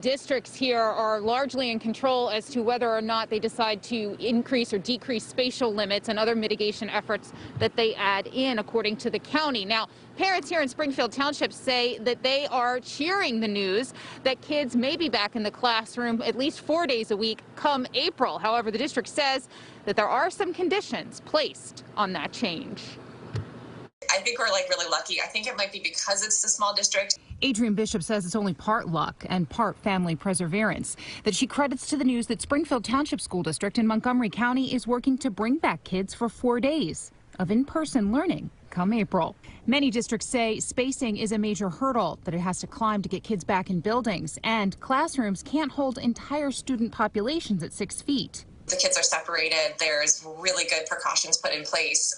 Districts here are largely in control as to whether or not they decide to increase or decrease spatial limits and other mitigation efforts that they add in, according to the county. Now, parents here in Springfield Township say that they are cheering the news that kids may be back in the classroom at least 4 days a week come April. However, the district says that there are some conditions placed on that change. I think we're really lucky. I think it might be because it's a small district. Adrian Bishop says it's only part luck and part family perseverance, that she credits to the news that Springfield Township School District in Montgomery County is working to bring back kids for 4 days of in-person learning come April. Many districts say spacing is a major hurdle that it has to climb to get kids back in buildings, and classrooms can't hold entire student populations at 6 feet. The kids are separated. There's really good precautions put in place.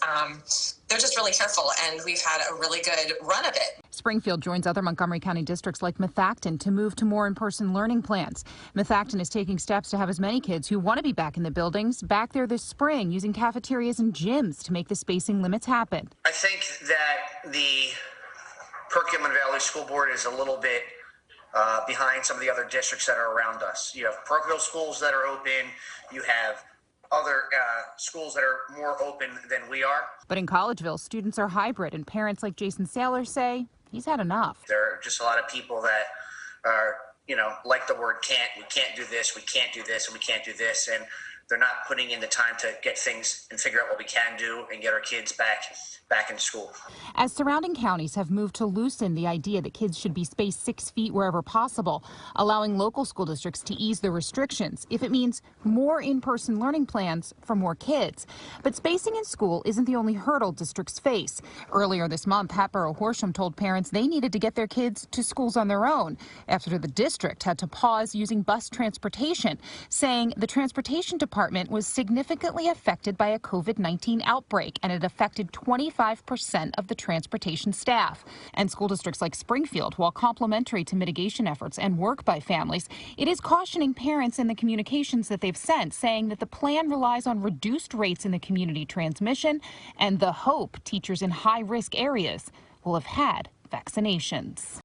They're just really careful, and we've had a really good run of it. Springfield joins other Montgomery County districts like Methacton to move to more in-person learning plans. Methacton is taking steps to have as many kids who want to be back in the buildings back there this spring, using cafeterias and gyms to make the spacing limits happen. I think that the Perkins Valley School Board is a little bit behind some of the other districts that are around us. You have parochial schools that are open. You have other schools that are more open than we are. But in Collegeville, students are hybrid, and parents like Jason Saylor say he's had enough. There are just a lot of people that are, like the word can't. We can't do this, we can't do this, and we can't do this. And they're not putting in the time to get things and figure out what we can do and get our kids back in school. As surrounding counties have moved to loosen the idea that kids should be spaced 6 feet wherever possible, allowing local school districts to ease the restrictions if it means more in-person learning plans for more kids. But spacing in school isn't the only hurdle districts face. Earlier this month, Hatboro Horsham told parents they needed to get their kids to schools on their own after the district had to pause using bus transportation, saying the transportation department was significantly affected by a COVID-19 outbreak, and it affected 25% of the transportation staff. And school districts like Springfield, while complimentary to mitigation efforts and work by families, it is cautioning parents in the communications that they've sent, saying that the plan relies on reduced rates in the community transmission and the hope teachers in high-risk areas will have had vaccinations.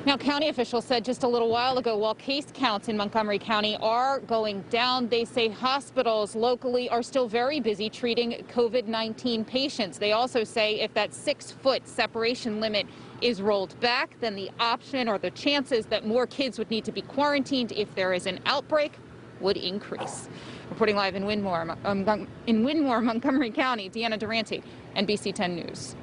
Now, county officials said just a little while ago, while case counts in Montgomery County are going down, they say hospitals locally are still very busy treating COVID-19 patients. They also say if that 6-foot separation limit is rolled back, then the option or the chances that more kids would need to be quarantined if there is an outbreak would increase. Reporting live in Winmore, Montgomery County, Deanna Durante, NBC10 News.